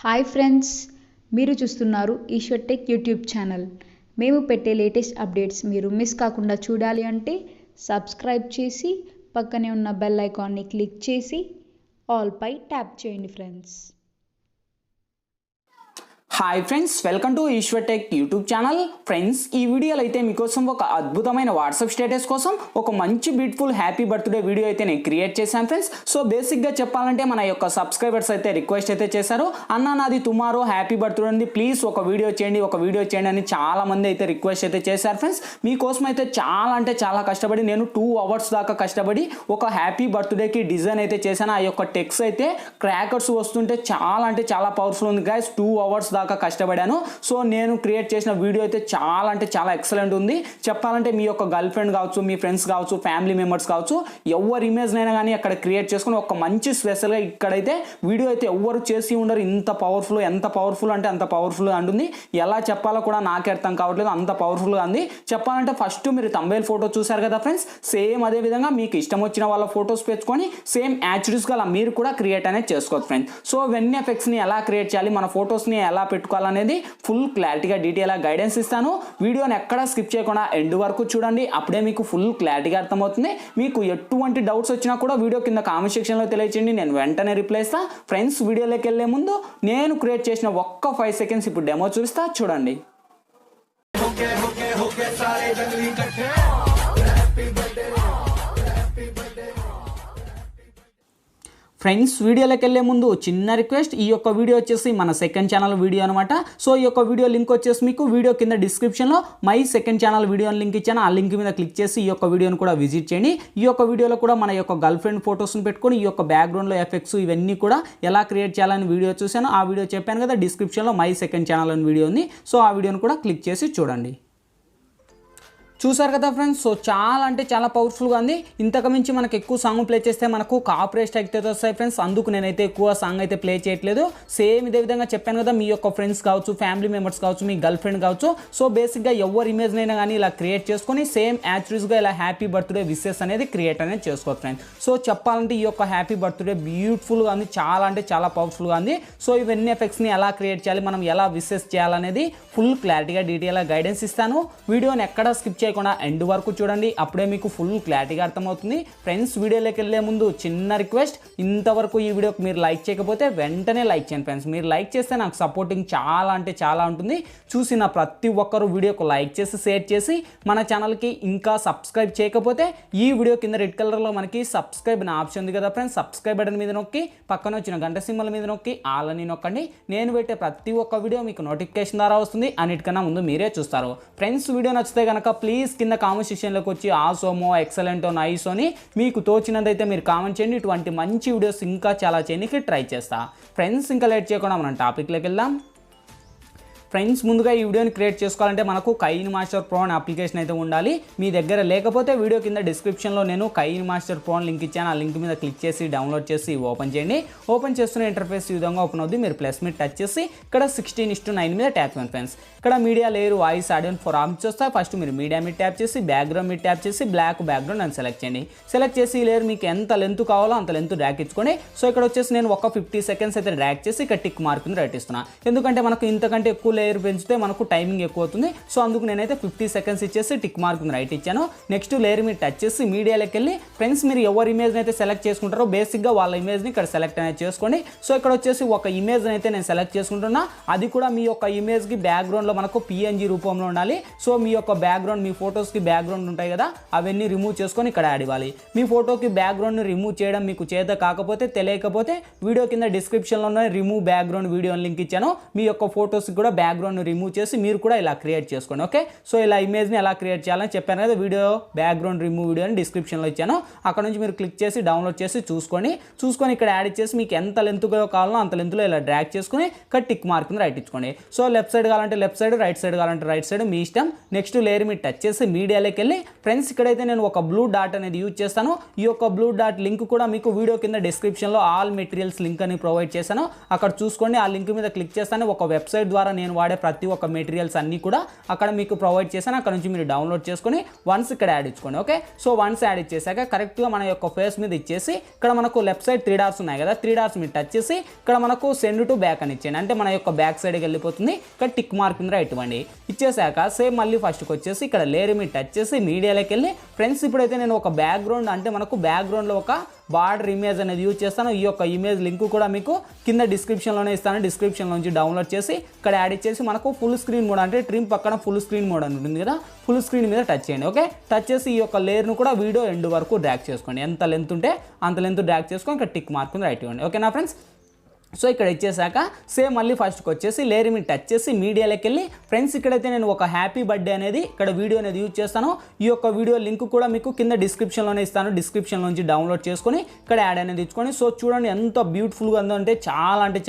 Hi friends, మీరు చూస్తున్నారు Eshwar tech YouTube channel. మేము పెట్టే లేటెస్ట్ అప్డేట్స్ మీరు మిస్ కాకుండా చూడాలి అంటే సబ్స్క్రైబ్ చేసి పక్కనే ఉన్న బెల్ ఐకాన్ని క్లిక్ చేసి ఆల్ పై ట్యాప్ చేయండి friends. Hi friends, welcome to Eshwar tech YouTube channel. Friends, ఈ వీడియోలో అయితే మీకోసం ఒక అద్భుతమైన వాట్సాప్ స్టేటస్ కోసం ఒక మంచి బ్యూటిఫుల్ హ్యాపీ బర్త్డే వీడియో అయితే నేను క్రియేట్ చేశాను ఫ్రెండ్స్. సో బేసిక్గా చెప్పాలంటే మన యొక్క సబ్స్క్రైబర్స్ అయితే రిక్వెస్ట్ అయితే చేశారు, అన్న నాది టుమారో హ్యాపీ బర్త్డే ఉంది, ప్లీజ్ ఒక వీడియో చేయండి అని చాలా మంది అయితే రిక్వెస్ట్ అయితే చేశారు ఫ్రెండ్స్. మీకోసం అయితే చాలా కష్టపడి నేను 2 hours దాకా కష్టపడి ఒక హ్యాపీ బర్త్డేకి డిజైన్ అయితే చేశాను. ఆ యొక్క టెక్స్ట్ అయితే క్రాకర్స్ వస్తుంటే చాలా పవర్ఫుల్ ఉంది గైస్. 2 hours దాకా కష్టపడాను. సో నేను క్రియేట్ చేసిన వీడియో అయితే చాలా ఎక్సలెంట్ ఉంది. చెప్పాలంటే మీ యొక్క గర్ల్ ఫ్రెండ్ కావచ్చు, మీ ఫ్రెండ్స్ కావచ్చు, ఫ్యామిలీ మెంబర్స్ కావచ్చు, ఎవరి ఇమేజ్ అయినా కానీ అక్కడ క్రియేట్ చేసుకుని ఒక మంచి స్పెషల్గా ఇక్కడైతే వీడియో అయితే ఎవరు చేసి ఉండరు. ఎంత పవర్ఫుల్ అంటే అంత పవర్ఫుల్ అంటుంది. ఎలా చెప్పాలో కూడా నాకే అర్థం కావట్లేదు, అంత పవర్ఫుల్గా ఉంది. చెప్పాలంటే ఫస్ట్ మీరు థంబ్నెయిల్ ఫోటో చూసారు కదా ఫ్రెండ్స్, సేమ్ అదే విధంగా మీకు ఇష్టం వచ్చిన వాళ్ళ ఫొటోస్ పెట్టుకొని సేమ్ యాక్చువల్స్గా అలా మీరు కూడా క్రియేట్ అనేది చేసుకోవచ్చు ఫ్రెండ్స్. సో వెన్ ఎఫెక్ట్స్ని ఎలా క్రియేట్ చేయాలి, మన ఫొటోస్ని ఎలా పెట్టుకోవాలనేది ఫుల్ క్లారిటీగా డీటెయిల్గా గైడెన్స్ ఇస్తాను. వీడియోని ఎక్కడా స్కిప్ చేయకుండా ఎండ్ వరకు చూడండి, అప్పుడే మీకు ఫుల్ క్లారిటీగా అర్థమవుతుంది. మీకు ఎటువంటి డౌట్స్ వచ్చినా కూడా వీడియో కింద కామెంట్ సెక్షన్లో తెలియచేయండి, నేను వెంటనే రిప్లై ఇస్తా. ఫ్రెండ్స్, వీడియోలోకి వెళ్ళే ముందు నేను క్రియేట్ చేసిన ఒక్క 5 seconds ఇప్పుడు డెమో చూపిస్తా, చూడండి. ఫ్రెండ్స్, వీడియోలోకి వెళ్ళే ముందు చిన్న రిక్వెస్ట్, ఈ యొక్క వీడియో వచ్చేసి మన సెకండ్ ఛానల్ వీడియో అనమాట. సో ఈ యొక్క వీడియో లింక్ వచ్చేసి మీకు వీడియో కింద డిస్క్రిప్షన్లో my second channel video link ఇచ్చాను. ఆ లింక్ మీద క్లిక్ చేసి ఈ యొక్క వీడియోని కూడా విజిట్ చేయండి. ఈ యొక్క వీడియోలో కూడా మన యొక్క గర్ల్ ఫ్రెండ్ ఫొటోస్ని పెట్టుకొని ఈ యొక్క బ్యాక్గ్రౌండ్లో ఎఫెక్ట్స్ ఇవన్నీ కూడా ఎలా క్రియేట్ చేయాలని వీడియో చూశాను. ఆ వీడియో చెప్పాను కదా, డిస్క్రిప్షన్లో మై సెకండ్ ఛానల్ అని వీడియో ఉంది. సో ఆ వీడియోని కూడా క్లిక్ చేసి చూడండి. చూసారు కదా ఫ్రెండ్స్, సో చాలా పవర్ఫుల్గా ఉంది. ఇంతకు మించి మనకు ఎక్కువ సాంగ్ ప్లే చేస్తే మనకు కాపీరైట్ స్ట్రైక్ అయితే వస్తాయి ఫ్రెండ్స్. అందుకు నేనైతే ఎక్కువ సాంగ్ అయితే ప్లే చేయట్లేదు. సేమ్ ఇదే విధంగా చెప్పాను కదా, మీ యొక్క ఫ్రెండ్స్ కావచ్చు, ఫ్యామిలీ మెంబర్స్ కావచ్చు, మీ గర్ల్ ఫ్రెండ్ కావచ్చు, సో బేసిక్గా ఎవరి ఇమేజ్నైనా కానీ ఇలా క్రియేట్ చేసుకొని సేమ్ యాక్చువల్స్గా ఇలా హ్యాపీ బర్త్డే విషెస్ అనేది క్రియేట్ అనేది చేసుకోవచ్చు ఫ్రెండ్స్. సో చెప్పాలంటే ఈ యొక్క హ్యాపీ బర్త్డే బ్యూటిఫుల్గా ఉంది, చాలా పవర్ఫుల్గా ఉంది. సో ఇవన్నీ ఎఫెక్ట్స్ని ఎలా క్రియేట్ చేయాలి, మనం ఎలా విషెస్ చేయాలనేది ఫుల్ క్లారిటీగా డీటెయిల్గా గైడెన్స్ ఇస్తాను. వీడియోని ఎక్కడ స్కిప్ చేయకుండా ఎండ్ వరకు చూడండి, అప్పుడే మీకు ఫుల్ క్లారిటీగా అర్థమవుతుంది. ఫ్రెండ్స్, వీడియోలోకి వెళ్ళే ముందు చిన్న రిక్వెస్ట్, ఇంతవరకు ఈ వీడియోకి మీరు లైక్ చేయకపోతే వెంటనే లైక్ చేయండి ఫ్రెండ్స్. మీరు లైక్ చేస్తే నాకు సపోర్టింగ్ చాలా ఉంటుంది. చూసిన ప్రతి ఒక్కరు వీడియోకు లైక్ చేసి షేర్ చేసి మన ఛానల్కి ఇంకా సబ్స్క్రైబ్ చేయకపోతే ఈ వీడియో కింద రెడ్ కలర్లో మనకి సబ్స్క్రైబ్ అనే ఆప్షన్ ఉంది కదా ఫ్రెండ్స్, సబ్స్క్రైబ్ బటన్ మీద నొక్కి పక్కన వచ్చిన గంట సింబల్ మీద నొక్కి ఆల్ అని నొక్కండి. నేను పెట్టే ప్రతి ఒక్క వీడియో మీకు నోటిఫికేషన్ ద్వారా వస్తుంది, అన్నిటికన్నా ముందు మీరే చూస్తారు. ఫ్రెండ్స్, వీడియో నచ్చితే కనుక ప్లీజ్ కింద కామెంట్ సెక్షన్లోకి వచ్చి ఆసోమో, ఎక్సలెంటో, నైసో అని మీకు తోచినంతైతే మీరు కామెంట్ చేయండి. ఇటువంటి మంచి వీడియోస్ ఇంకా చాలా చేయడానికి ట్రై చేస్తా. ఫ్రెండ్స్, ఇంకా లేట్ చేయకుండా మనం టాపిక్లోకి వెళ్దాం. ఫ్రెండ్స్, ముందుగా ఈ వీడియోని క్రియేట్ చేసుకోవాలంటే మనకు kinemaster Pro అనే అప్లికేషన్ అయితే ఉండాలి. మీ దగ్గర లేకపోతే వీడియో కింద డిస్క్రిప్షన్లో నేను kinemaster Pro లింక్ ఇచ్చాను. ఆ లింక్ మీద క్లిక్ చేసి డౌన్లోడ్ చేసి ఓపెన్ చేయండి. ఓపెన్ చేస్తున్న ఇంటర్ఫేస్ ఈ విధంగా ఓపెన్ అవుతుంది. మీరు ప్లస్ మీద టచ్ చేసి ఇక్కడ 16:9 మీద ట్యాప్ చేయండి ఫ్రెండ్స్. ఇక్కడ media layer, voice, audio 4 options వస్తాయి. ఫస్ట్ మీరు మీడియా మీద ట్యాప్ చేసి బ్యాక్గ్రౌండ్ మీద ట్యాప్ చేసి బ్లాక్ బ్యాక్గ్రౌండ్ అని సెలెక్ట్ చేయండి. సెలెక్ట్ చేసి ఈ లేయర్ మీకు ఎంత లెంత్ కావాలో అంత లెంత్ డ్రాగ్ ఇచ్చుకోండి. సో ఇక్కడ వచ్చేసి నేను ఒక 50 seconds అయితే డ్రాగ్ చేసి ఇక్కడ టిక్ మార్క్ రైట్ ఇస్తున్నా. ఎందుకంటే మనకు ఇంతకంటే ఎక్కువ లేయర్ పెంచితే మనకు టైమింగ్ ఎక్కువ అవుతుంది. సో అందుకు నేనైతే 50 seconds ఇచ్చేసి టిక్ మార్క్ రైట్ ఇచ్చాను. నెక్స్ట్ లేయర్ మీద టచ్ చేసి మీడియాలోకి వెళ్ళి ఫ్రెండ్స్, మీరు ఎవరి ఇమేజ్ అయితే సెలెక్ట్ చేసుకుంటారో బేసిక్గా వాళ్ళ ఇమేజ్ని ఇక్కడ సెలెక్ట్ అనేది చేసుకోండి. సో ఇక్కడ వచ్చేసి ఒక ఇమేజ్ అయితే నేను సెలెక్ట్ చేసుకుంటున్నా. అది కూడా మీ యొక్క ఇమేజ్కి బ్యాక్గ్రౌండ్లో మనకు PNG రూపంలో ఉండాలి. సో మీ యొక్క బ్యాక్గ్రౌండ్, మీ ఫొటోస్కి బ్యాక్గ్రౌండ్ ఉంటాయి కదా, అవన్నీ రిమూవ్ చేసుకొని ఇక్కడ యాడ్ ఇవ్వాలి. మీ ఫోటోకి బ్యాక్గ్రౌండ్ని రిమూవ్ చేయడం మీకు చేత కాకపోతే, తెలియకపోతే వీడియో కింద డిస్క్రిప్షన్లోనే రిమూవ్ బ్యాక్గ్రౌండ్ వీడియో లింక్ ఇచ్చాను. మీ యొక్క ఫోటోస్కి కూడా బ్యాక్గ్రౌండ్ రిమూవ్ చేసి మీరు కూడా ఇలా క్రియేట్ చేసుకోండి. ఓకే, సో ఇలా ఇమేజ్ని ఎలా క్రియేట్ చేయాలని చెప్పాను కదా, వీడియో బ్యాక్గ్రౌండ్ రిమూవ్ వీడియో అని డిస్క్రిప్షన్లో ఇచ్చాను. అక్కడ నుంచి మీరు క్లిక్ చేసి డౌన్లోడ్ చేసి చూసుకొని ఇక్కడ యాడ్ ఇచ్చేసి మీకు ఎంత లెంత్గా కావాలో అంత లెంత్లో ఇలా డ్రాగ్ చేసుకుని ఇక్కడ టిక్ మార్క్ రైట్ ఇచ్చుకోండి. సో లెఫ్ట్ సైడ్ కావాలంటే లెఫ్ట్ సైడ్, రైట్ సైడ్ కావాలంటే రైట్ సైడ్, మీ ఇష్టం. నెక్స్ట్ లేయర్ మీద టచ్ చేసి మీడియాలోకి వెళ్ళి ఫ్రెండ్స్, ఇక్కడైతే నేను ఒక బ్లూ డాట్ అనేది యూజ్ చేస్తాను. ఈ యొక్క బ్లూ డాట్ లింక్ కూడా మీకు వీడియో కింద డిస్క్రిప్షన్లో ఆల్ మెటీరియల్స్ లింక్ అని ప్రొవైడ్ చేశాను. అక్కడ చూసుకోండి. ఆ లింక్ మీద క్లిక్ చేస్తాను. ఒక వెబ్సైట్ ద్వారా నేను వాడే ప్రతి ఒక్క మెటీరియల్స్ అన్నీ కూడా అక్కడ మీకు ప్రొవైడ్ చేశాను. అక్కడ నుంచి మీరు డౌన్లోడ్ చేసుకొని వన్స్ ఇక్కడ యాడ్ ఇచ్చుకోండి. ఓకే, సో వన్స్ యాడ్ ఇచ్చేసాక కరెక్ట్గా మన యొక్క ఫేస్ మీద ఇచ్చేసి ఇక్కడ మనకు లెఫ్ట్ సైడ్ 3 డాట్స్ ఉన్నాయి కదా, 3 డాట్స్ మీరు టచ్ చేసి ఇక్కడ మనకు సెండ్ టు బ్యాక్ అని ఇచ్చేయండి. అంటే మన యొక్క బ్యాక్ సైడ్కి వెళ్ళిపోతుంది. ఇక్కడ టిక్ మార్క్ మీద రైట్ ఇవ్వండి. ఇచ్చేసాక సేమ్ మళ్ళీ ఫస్ట్కి వచ్చేసి ఇక్కడ లేయర్ మీద టచ్ చేసి మీడియాలోకి వెళ్ళి ఫ్రెండ్స్ ఇప్పుడైతే నేను ఒక బ్యాక్గ్రౌండ్ అంటే మనకు బ్యాక్గ్రౌండ్లో ఒక బార్డర్ ఇమేజ్ అనేది యూజ్ చేస్తాను. ఈ యొక్క ఇమేజ్ లింక్ కూడా మీకు కింద డిస్క్రిప్షన్లోనే ఇస్తాను. డిస్క్రిప్షన్ నుంచి డౌన్లోడ్ చేసి ఇక్కడ యాడ్ ఇచ్చేసి మనకు ఫుల్ స్క్రీన్ మోడ్ అంటే ట్రిమ్ పక్కన ఫుల్ స్క్రీన్ మోడ్ అని ఉంటుంది కదా, ఫుల్ స్క్రీన్ మీద టచ్ చేయండి. ఓకే, టచ్ చేసి ఈ యొక్క లేయర్ను కూడా వీడియో ఎండ్ వరకు డ్రాగ్ చేసుకోండి. ఎంత లెంత్ ఉంటే అంత లెంత్ డ్రాగ్ చేసుకొని ఇక్కడ టిక్ మార్క్ రైట్ ఇవ్వండి. ఓకేనా ఫ్రెండ్స్? సో ఇక్కడ ఇచ్చేసాక సేమ్ మళ్ళీ ఫస్ట్కి వచ్చేసి లేయర్ మీద టచ్ చేసి మీడియాలోకి వెళ్ళి ఫ్రెండ్స్ ఇక్కడైతే నేను ఒక హ్యాపీ బర్త్డే అనేది ఇక్కడ వీడియో అనేది యూజ్ చేస్తాను. ఈ యొక్క వీడియో లింక్ కూడా మీకు కింద డిస్క్రిప్షన్లోనే ఇస్తాను. డిస్క్రిప్షన్ నుంచి డౌన్లోడ్ చేసుకొని ఇక్కడ యాడ్ అనేది ఇచ్చుకొని సో చూడండి ఎంత బ్యూటిఫుల్గా ఉందో అంటే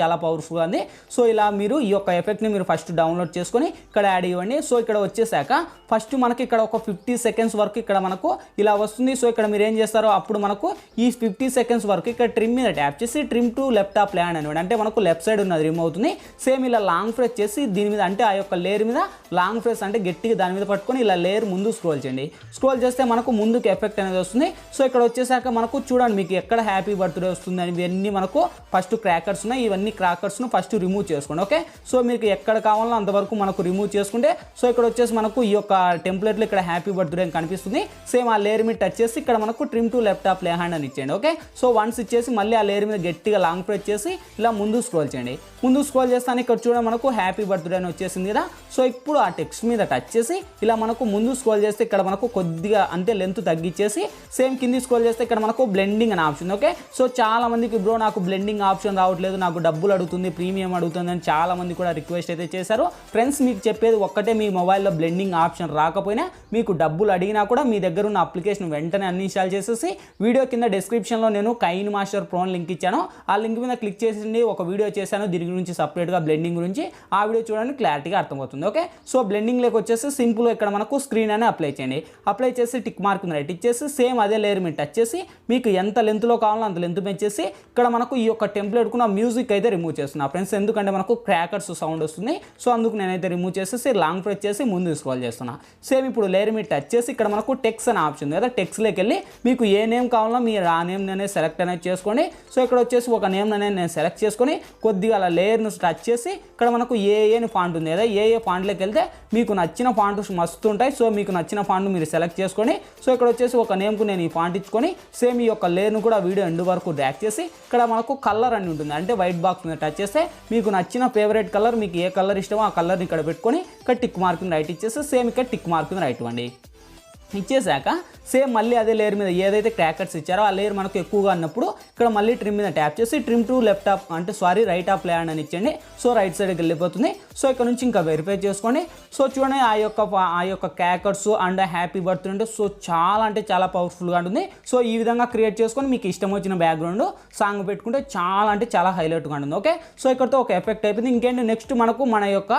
చాలా పవర్ఫుల్గా ఉంది. సో ఇలా మీరు ఈ యొక్క ఎఫెక్ట్ని మీరు ఫస్ట్ డౌన్లోడ్ చేసుకొని ఇక్కడ యాడ్ ఇవ్వండి. సో ఇక్కడ వచ్చేసాక ఫస్ట్ మనకి ఇక్కడ ఒక 50 సెకండ్స్ వరకు ఇక్కడ మనకు ఇలా వస్తుంది. సో ఇక్కడ మీరు ఏం చేస్తారో అప్పుడు మనకు ఈ 50 సెకండ్స్ వరకు ఇక్కడ ట్రిమ్ మీద ట్యాప్ చేసి trim to left top plan అని అంటే మనకు లెఫ్ట్ సైడ్ ఉన్నది రిమూవ్ అవుతుంది. సేమ్ ఇలా లాంగ్ ప్రెస్ చేసి దీని మీద అంటే ఆ యొక్క లేయర్ మీద లాంగ్ ప్రెస్ అంటే గట్టిగా దాని మీద పట్టుకొని ఇలా లేయర్ ముందు స్క్రోల్ చేయండి. స్క్రోల్ చేస్తే మనకు ముందుకు ఎఫెక్ట్ అనేది వస్తుంది. సో ఇక్కడ వచ్చేసాక మనకు చూడండి మీకు ఎక్కడ హ్యాపీ బర్త్డే వస్తుంది అని ఇవన్నీ మనకు ఫస్ట్ క్రాకర్స్ ఉన్నాయి. ఇవన్నీ క్రాకర్స్ను ఫస్ట్ రిమూవ్ చేసుకోండి. ఓకే, సో మీకు ఎక్కడ కావాలో అంతవరకు మనకు రిమూవ్ చేసుకుంటే సో ఇక్కడ వచ్చేసి మనకు ఈ యొక్క టెంప్లెట్లో ఇక్కడ హ్యాపీ బర్త్డే అని కనిపిస్తుంది. సేమ్ ఆ లేయర్ మీద టచ్ చేసి ఇక్కడ మనకు trim to left top play hand అని ఇచ్చేయండి. ఓకే, సో వన్స్ ఇచ్చేసి మళ్ళీ ఆ లేయర్ మీద గట్టిగా లాంగ్ ప్రెస్ చేసి ఇలా ముందు స్క్రోల్ చేయండి. ముందు స్క్రోల్ చేస్తాను ఇక్కడ చూడండి మనకు హ్యాపీ బర్త్డే అని వచ్చేసింది కదా. సో ఇప్పుడు ఆ టెక్స్ట్ మీద టచ్ చేసి ఇలా మనకు ముందు స్క్రోల్ చేస్తే ఇక్కడ మనకు కొద్దిగా అంటే లెంత్ తగ్గించేసి సేమ్ కింది స్క్రోల్ చేస్తే ఇక్కడ మనకు బ్లెండింగ్ అని ఆప్షన్. ఓకే, సో చాలా మందికి బ్రో నాకు బ్లెండింగ్ ఆప్షన్ రావట్లేదు, నాకు డబ్బులు అడుగుతుంది, ప్రీమియం అడుగుతుంది అని చాలా మంది కూడా రిక్వెస్ట్ అయితే చేశారు. ఫ్రెండ్స్ మీకు చెప్పేది ఒక్కటే, మీ మొబైల్లో బ్లెండింగ్ ఆప్షన్ రాకపోయినా మీకు డబ్బులు అడిగినా కూడా మీ దగ్గర ఉన్న అప్లికేషన్ వెంటనే అన్ఇన్స్టాల్ చేసేసి వీడియో కింద డిస్క్రిప్షన్లో నేను కైన్మాస్టర్ ప్రో లింక్ ఇచ్చాను. ఆ లింక్ మీద క్లిక్ చేసి ఒక వీడియో చేశాను దీని గురించి సపరేట్గా బ్లెండింగ్ గురించి. ఆ వీడియో చూడండి క్లారిటీగా అర్థమవుతుంది. ఓకే, సో బ్లెండింగ్ లేక వచ్చేసి సింపుల్ ఇక్కడ మనకు స్క్రీన్ అని అప్లై చేయండి. అప్లై చేసి టిక్ మార్క్ రైట్ ఇచ్చేసి సేమ్ అదే లేయర్ మీద టచ్ చేసి మీకు ఎంత లెంత్లో కావాలో అంత లెంత్ పెంచేసి ఇక్కడ మనకు ఈ యొక్క టెంప్లెట్ కూడా మ్యూజిక్ అయితే రిమూవ్ చేస్తున్నా ఫ్రెండ్స్. ఎందుకంటే మనకు క్రాకర్స్ సౌండ్ వస్తుంది. సో అందుకు నేనైతే రిమూవ్ చేసేసి లాంగ్ ప్రెస్ చేసి ముందు స్క్రోల్ చేస్తున్నా. సేమ్ ఇప్పుడు లేయర్ మీద టచ్ చేసి ఇక్కడ మనకు టెక్స్ట్ అనే ఆప్షన్ కదా, టెక్స్ట్లోకి వెళ్ళి మీకు ఏ నేమ్ కావాలో మీరు ఆ నేమ్ అనేది సెలెక్ట్ అనేది చేసుకోండి. సో ఇక్కడ వచ్చేసి ఒక నేమ్ అనేది నేను సెలెక్ట్ చేసుకొని కొద్దిగా అలా లేయర్ను టచ్ చేసి ఇక్కడ మనకు ఏఏని ఫాంట్ ఉంది కదా, ఏ ఫాంట్లోకి వెళ్తే మీకు నచ్చిన ఫాంట్ మస్తు ఉంటాయి. సో మీకు నచ్చిన ఫాంట్ మీరు సెలెక్ట్ చేసుకొని సో ఇక్కడ వచ్చేసి ఒక నేమ్కు నేను ఈ ఫాంట్ ఇచ్చుకొని సేమ్ ఈ యొక్క లేయర్ను కూడా వీడియో ఎండ్ వరకు డ్రాగ్ చేసి ఇక్కడ మనకు కలర్ అని ఉంటుంది అంటే వైట్ బాక్స్ మీద టచ్ చేస్తే మీకు నచ్చిన ఫేవరెట్ కలర్ మీకు ఏ కలర్ ఇష్టమో ఆ కలర్ని ఇక్కడ పెట్టుకొని ఇక్కడ టిక్ మార్క్ రైట్ ఇచ్చేసి సేమ్ ఇక్కడ టిక్ మార్క్ రైట్ ఇవ్వండి. ఇచ్చేసాక సేమ్ మళ్ళీ అదే లేయర్ మీద ఏదైతే క్రాకర్స్ ఇచ్చారో ఆ లేయర్ మనకు ఎక్కువగా ఉన్నప్పుడు ఇక్కడ మళ్ళీ ట్రిమ్ మీద ట్యాప్ చేసి ట్రిమ్ టు లెఫ్ట్ టాప్ అంటే రైట్ టాప్ ప్లే అని ఇచ్చండి. సో రైట్ సైడ్కి వెళ్ళిపోతుంది. సో ఇక్కడ నుంచి ఇంకా వెరిఫై చేసుకోండి. సో చూడండి ఆ యొక్క క్రాకర్స్ అండ్ హ్యాపీ బర్త్డే అంటే సో చాలా అంటే చాలా పవర్ఫుల్గా ఉంటుంది. సో ఈ విధంగా క్రియేట్ చేసుకొని మీకు ఇష్టం వచ్చిన బ్యాక్గ్రౌండ్ సాంగ్ పెట్టుకుంటే చాలా అంటే చాలా హైలైట్గా ఉంటుంది. ఓకే, సో ఇక్కడతో ఒక ఎఫెక్ట్ అయిపోయింది. ఇంకేంటి నెక్స్ట్ మనకు మన యొక్క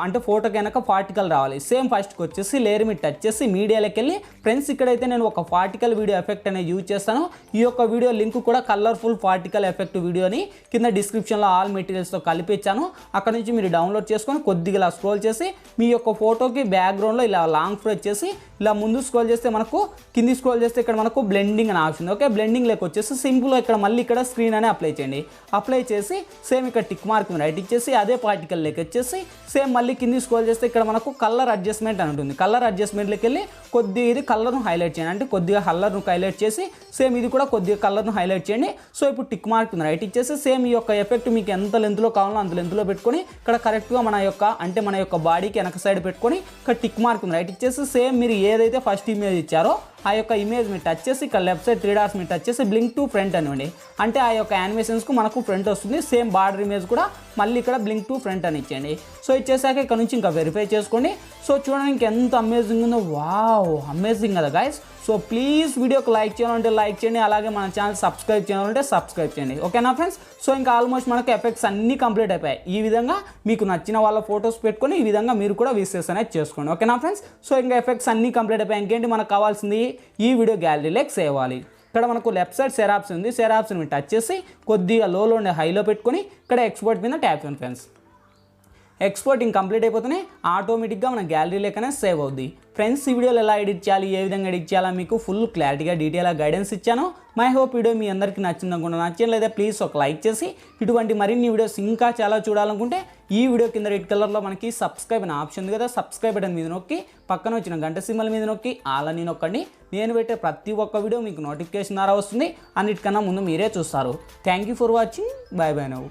అంటే ఫోటోకి వెనక పార్టికల్ రావాలి. సేమ్ ఫస్ట్కి వచ్చేసి లేయర్ మీద టచ్ చేసి మీడియాలోకి వెళ్ళి ఫ్రెండ్స్ ఇక్కడైతే నేను ఒక పార్టికల్ వీడియో ఎఫెక్ట్ అనేది యూజ్ చేస్తాను. ఈ యొక్క వీడియో లింక్ కూడా కలర్ఫుల్ పార్టికల్ ఎఫెక్ట్ వీడియోని కింద డిస్క్రిప్షన్లో ఆల్ మెటీరియల్స్తో కలిపించాను. అక్కడ నుంచి మీరు డౌన్లోడ్ చేసుకొని కొద్దిగా ఇలా స్క్రోల్ చేసి మీ యొక్క ఫోటోకి బ్యాక్గ్రౌండ్లో ఇలా లాంగ్ ప్రెస్ చేసి ఇలా ముందు స్క్రోల్ చేస్తే మనకు కింది స్క్రోల్ చేస్తే ఇక్కడ మనకు బ్లెండింగ్ అని ఆప్షన్. ఓకే, బ్లెండింగ్ లేక వచ్చేసి సింపుల్గా ఇక్కడ మళ్ళీ ఇక్కడ స్క్రీన్ అని అప్లై చేయండి. అప్లై చేసి సేమ్ ఇక్కడ టిక్ మార్క్ రైట్ ఇచ్చేసి అదే పార్టికల్ లేక వచ్చేసి సేమ్ మళ్ళీ కింది స్క్రోల్ చేస్తే ఇక్కడ మనకు కలర్ అడ్జస్ట్మెంట్ అని ఉంటుంది. కలర్ అడ్జస్ట్మెంట్లోకి వెళ్ళి కొద్దిగా ఇది కలర్ను హైలైట్ చేయండి అంటే కొద్దిగా కలర్ను హైలైట్ చేసి సేమ్ ఇది కూడా కొద్దిగా కలర్ను హైలైట్ చేయండి. సో ఇప్పుడు టిక్ మార్క్ రైట్ ఇచ్చేసి సేమ్ ఈ యొక్క ఎఫెక్ట్ మీకు ఎంత లెంత్లో కావాలో అంత లెంత్లో పెట్టుకొని ఇక్కడ కరెక్ట్గా మన యొక్క బాడీకి వెనక సైడ్ పెట్టుకొని ఇక్కడ టిక్ మార్క్ రైట్ ఇచ్చేసి సేమ్ మీరు ఏదైతే ఫస్ట్ ఇమేజ్ ఇచ్చారో ఆ యొక్క ఇమేజ్ మీరు టచ్ చేసి ఇక్కడ లెఫ్ట్ సైడ్ 3 డాట్స్ మీరు టచ్ చేసి బ్లింక్ టు ఫ్రంట్ అనివ్వండి. అంటే ఆ యొక్క యానిమేషన్స్కు మనకు ఫ్రంట్ వస్తుంది. సేమ్ బార్డర్ ఇమేజ్ కూడా మళ్ళీ ఇక్కడ బ్లింక్ టు ఫ్రంట్ అని ఇచ్చేయండి. సో ఇచ్చేసాక ఇక్కడ నుంచి ఇంకా వెరిఫై చేసుకోండి. సో చూడండి ఇంకెంత అమేజింగ్ ఉందో, వావ్ అమేజింగ్ కదా గైస్. సో ప్లీజ్ వీడియోకి లైక్ చేయాలంటే లైక్ చేయండి, అలాగే మన ఛానల్ సబ్స్క్రైబ్ చేయాలంటే సబ్స్క్రైబ్ చేయండి. ఓకేనా ఫ్రెండ్స్? సో ఇంకా ఆల్మోస్ట్ మనకు ఎఫెక్ట్స్ అన్నీ కంప్లీట్ అయిపోయాయి. ఈ విధంగా మీకు నచ్చిన వాళ్ళ ఫొటోస్ పెట్టుకొని ఈ విధంగా మీరు కూడా విషెస్ అనేది చేసుకోండి. ఓకేనా ఫ్రెండ్స్? సో ఇంకా ఎఫెక్ట్స్ అన్నీ కంప్లీట్ అయిపోయాయి. ఇంకేంటి మనకు కావాల్సింది ఈ వీడియో గ్యాలరీలోకి సేవ్ అవ్వాలి. ఇక్కడ మనకు లెఫ్ట్ సైడ్ షేర్ ఆప్షన్ ఉంది. షేర్ ఆప్షన్ మీద టచ్ చేసి కొద్దిగా లోలో ఉండే హైలో పెట్టుకొని ఇక్కడ ఎక్స్పోర్ట్ మీద ట్యాప్ చేయండి ఫ్రెండ్స్. ఎక్స్పోర్టింగ్ కంప్లీట్ అయిపోతేనే ఆటోమేటిక్గా మన గ్యాలరీలోకనే సేవ్ అవుద్ది. ఫ్రెండ్స్, ఈ వీడియోలో ఎలా ఎడిట్ చేయాలి, ఏ విధంగా ఎడిట్ చేయాలో మీకు ఫుల్ క్లారిటీగా డీటెయిల్గా గైడెన్స్ ఇచ్చాను. మై హోప్ వీడియో మీ అందరికీ నచ్చింది అనుకుంటున్నాను. నచ్చలేదా ప్లీజ్ ఒక లైక్ చేసి ఇటువంటి మరిన్ని వీడియోస్ ఇంకా చాలా చూడాలనుకుంటే ఈ వీడియో కింద రెడ్ కలర్లో మనకి సబ్స్క్రైబ్ అనే ఆప్షన్ ఉంది కదా, సబ్స్క్రైబ్ బటన్ మీద నొక్కి పక్కన వచ్చిన గంట సింబల్ మీద నొక్కి ఆల్ అని నొక్కండి. నేను పెట్టే ప్రతి ఒక్క వీడియో మీకు నోటిఫికేషన్ ద్వారా వస్తుంది. అన్నిటికన్నా ముందు మీరే చూస్తారు. Thank you for watching. By by now.